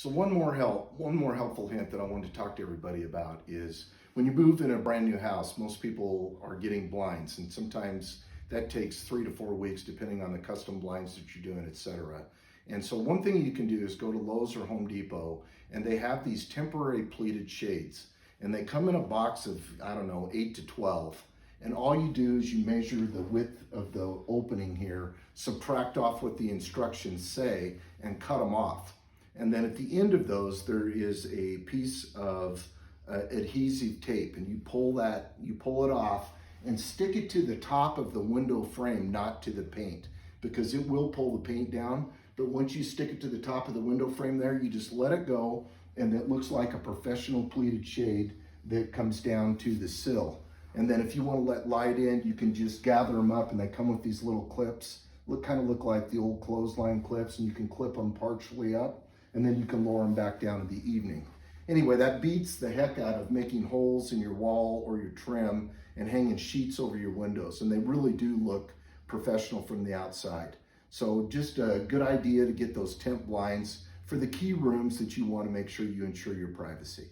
So one more helpful hint that I wanted to talk to everybody about is when you move in a brand new house, most people are getting blinds, and sometimes that takes 3 to 4 weeks depending on the custom blinds that you're doing, etc. And so one thing you can do is go to Lowe's or Home Depot, and they have these temporary pleated shades, and they come in a box of, I don't know, 8 to 12. And all you do is you measure the width of the opening here, subtract off what the instructions say, and cut them off. And then at the end of those, there is a piece of adhesive tape, and you pull it off and stick it to the top of the window frame, not to the paint, because it will pull the paint down. But once you stick it to the top of the window frame there, you just let it go, and it looks like a professional pleated shade that comes down to the sill. And then if you want to let light in, you can just gather them up, and they come with these little clips. Kind of look like the old clothesline clips, and you can clip them partially up, and then you can lower them back down in the evening. Anyway, that beats the heck out of making holes in your wall or your trim and hanging sheets over your windows, and they really do look professional from the outside. So just a good idea to get those temp blinds for the key rooms that you want to make sure you ensure your privacy.